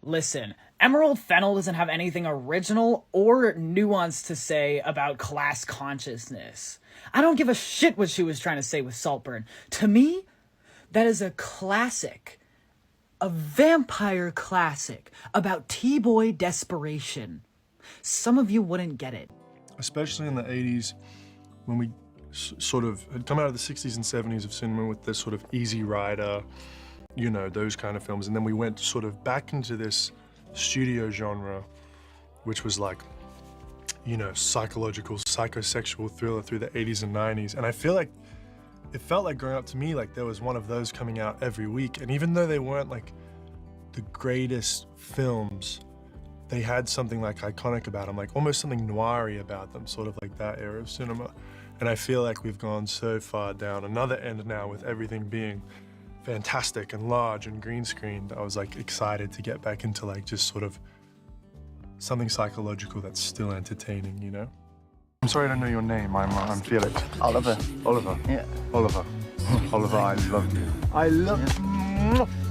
Listen, Emerald Fennel doesn't have anything original or nuanced to say about class consciousness. I don't give a shit what she was trying to say with Saltburn. To me, that is a classic. A vampire classic about T-boy desperation. Some of you wouldn't get it. Especially in the 80s, when we sort of had come out of the 60s and 70s of cinema with this sort of Easy Rider, you know, those kind of films. And then we went sort of back into this studio genre, which was like, you know, psychological, psychosexual thriller through the 80s and 90s. And I feel like it felt like growing up to me, like there was one of those coming out every week. And even though they weren't like the greatest films, they had something like iconic about them, like almost something noir-y about them, sort of like that era of cinema. And I feel like we've gone so far down another end now with everything being fantastic and large and green screened. I was like excited to get back into like just sort of something psychological that's still entertaining, you know? I'm sorry I don't know your name. I'm Felix. Oliver. Oliver. Yeah. Oliver. Oliver, I love you. I love you.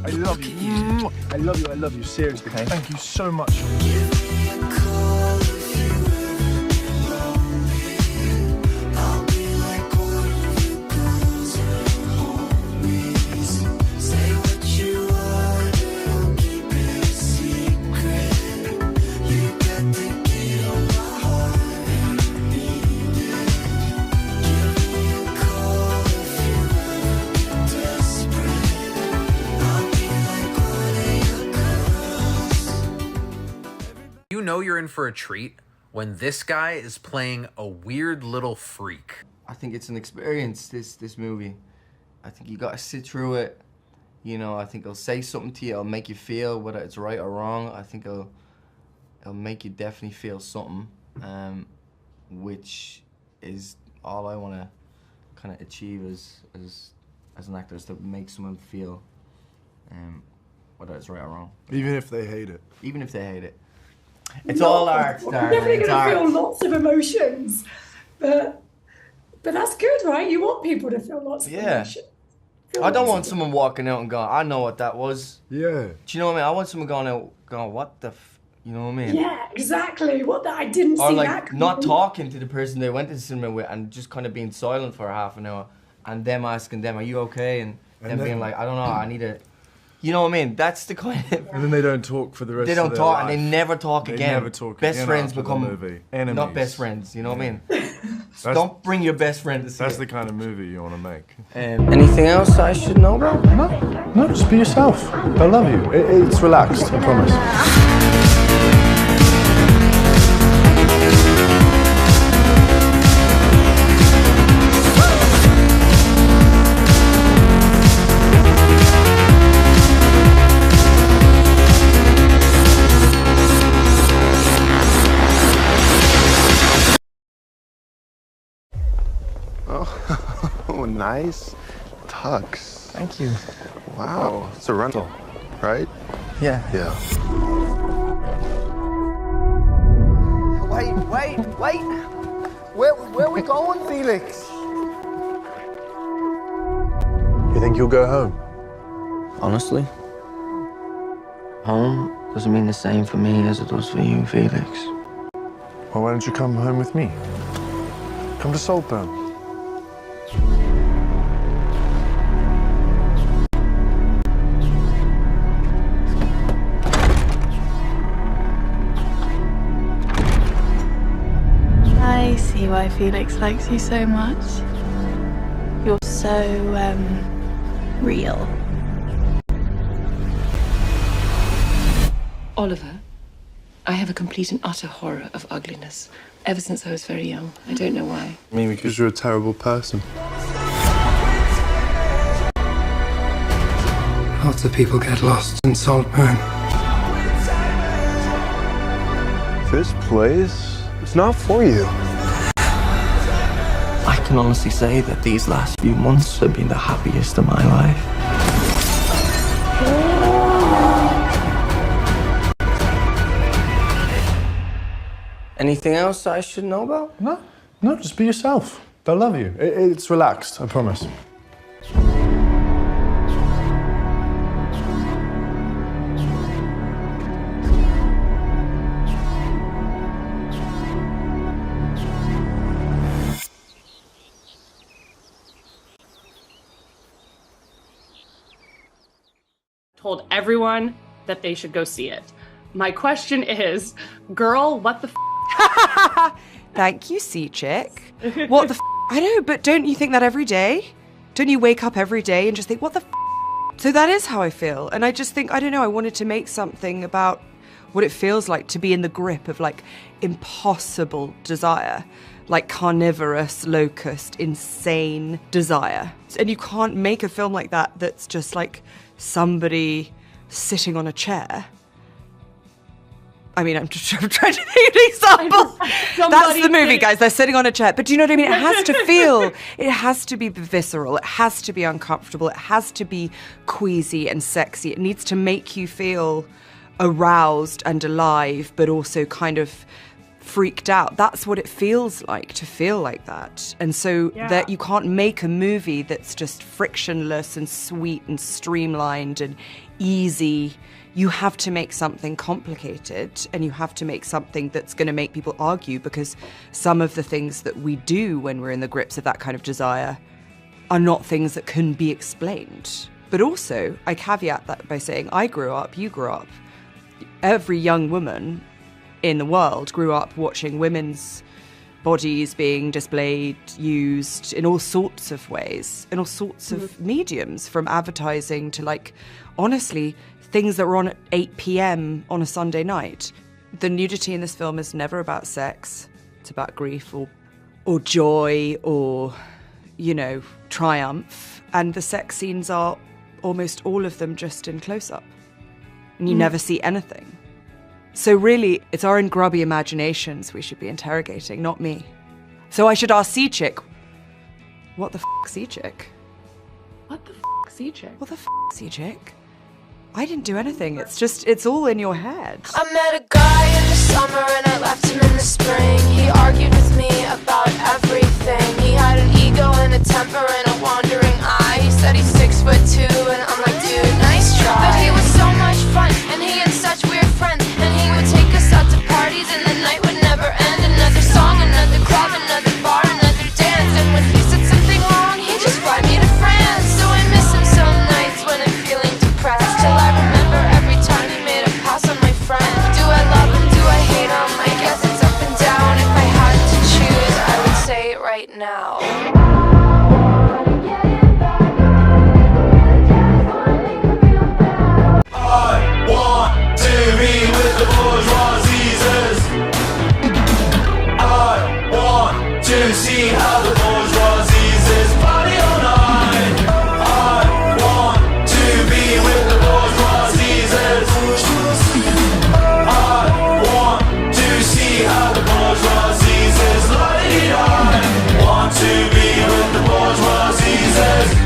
I love you. I love you. I love you. Seriously. Okay. Thank you so much. You know you're in for a treat when this guy is playing a weird little freak. I think it's an experience, this movie. I think you gotta sit through it. You know, I think it'll say something to you, it'll make you feel whether it's right or wrong. I think it'll make you definitely feel something, which is all I wanna kind of achieve as an actor, is to make someone feel whether it's right or wrong. Even if they hate it. Even if they hate it. It's all art, You're definitely going to feel lots of emotions, but that's good, right? You want people to feel lots of emotions. I don't want someone walking out and going, I know what that was. Yeah. Do you know what I mean? I want someone going out going, what the you know what I mean? Yeah, exactly. What I didn't see or like that not talking to the person they went to the cinema with and just kind of being silent for half an hour and them asking them, are you okay? And them being like, I don't know, I need a... You know what I mean? That's the kind of... And then they don't talk for the rest of their life. They don't talk and they never talk again. They never talk best again friends after become the movie. Enemies. Not best friends, you know what I mean? Don't bring your best friend to see That's it. the kind of movie you want to make. Anything else I should know about? No, just be yourself. I love you. It's relaxed, I promise. Oh, nice tux. Thank you. Wow, it's a rental, right? Yeah. Yeah. Wait. Where are we going, Felix? You think you'll go home? Honestly, home doesn't mean the same for me as it does for you, Felix. Well, why don't you come home with me? Come to SaltBurn. I see why Felix likes you so much. You're so, real. Oliver, I have a complete and utter horror of ugliness. Ever since I was very young. I don't know why. I mean, because you're a terrible person. Lots of people get lost in SaltBurn. This place, it's not for you. I can honestly say that these last few months have been the happiest of my life. Anything else I should know about? No, just be yourself. They'll love you. It's relaxed, I promise. told everyone that they should go see it. My question is, girl, what the Thank you, Sea Chick. What the I know, but don't you think that every day? Don't you wake up every day and just think, what the So that is how I feel. And I just think, I don't know, I wanted to make something about what it feels like to be in the grip of like impossible desire, like carnivorous, locust, insane desire. And you can't make a film like that that's just like somebody sitting on a chair. I mean, I'm trying to think of an example. That's the movie, guys. They're sitting on a chair. But do you know what I mean? It has to feel, it has to be visceral. It has to be uncomfortable. It has to be queasy and sexy. It needs to make you feel aroused and alive, but also kind of freaked out. That's what it feels like to feel like that. And so that you can't make a movie that's just frictionless and sweet and streamlined and easy. You have to make something complicated, and you have to make something that's going to make people argue, because some of the things that we do when we're in the grips of that kind of desire are not things that can be explained. But also, I caveat that by saying, I grew up, you grew up. Every young woman in the world grew up watching women's bodies being displayed, used in all sorts of ways, in all sorts of mediums, from advertising to, like, honestly, things that were on at 8 p.m. on a Sunday night. The nudity in this film is never about sex. It's about grief or joy or, you know, triumph. And the sex scenes are almost all of them just in close-up. And you never see anything. So really, it's our own grubby imaginations we should be interrogating, not me. So I should ask Sea Chick, what the f***, Sea Chick? What the f***, Sea Chick? What the f***, Sea Chick? I didn't do anything. It's just, it's all in your head. I met a guy in the summer and I left him in the spring. He argued with me about everything. He had an ego and a temper and a wandering eye. He said he's 6'2" and I'm like, dude, nice try. But he was so much fun and he had such weird friends. And he would take us out to parties and the night would never end. Another song, another club, another bar, another dance. And when he said something wrong, he'd just fly me to France. So I miss him some nights when I'm feeling depressed. Till I remember every time he made a pass on my friend. Do I love him? Do I hate him? I guess it's up and down. If I had to choose, I would say it right now. I want to be with the bourgeoisies. I want to see how the bourgeoisies party all night. I want to be with the bourgeoisies. I want to see how the bourgeoisies la-di-di. Want to be with the bourgeoisies.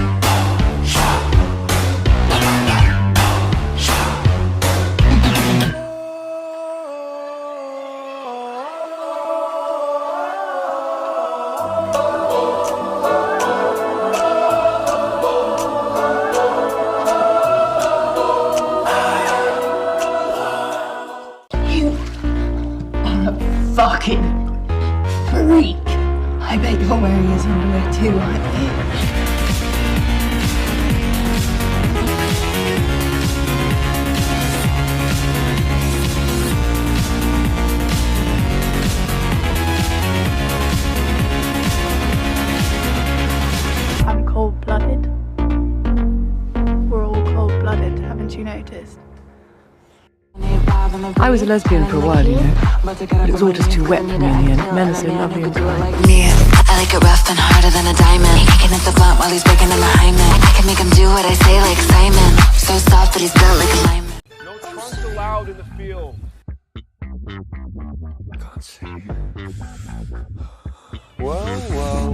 Fucking freak. I bet you're wearing his underwear too, aren't you? I'm cold-blooded. We're all cold-blooded, haven't you noticed? I was a lesbian for a while, you know. But it was all just too wet for me in the end. Men are so lovely and kind. Yeah, I like it rough and harder than a diamond. Kicking at the blunt while he's breaking in the hymen. I can make him do what I say like Simon. So soft but he's built like a lineman. No trunks allowed in the field. Can't see. Whoa, whoa.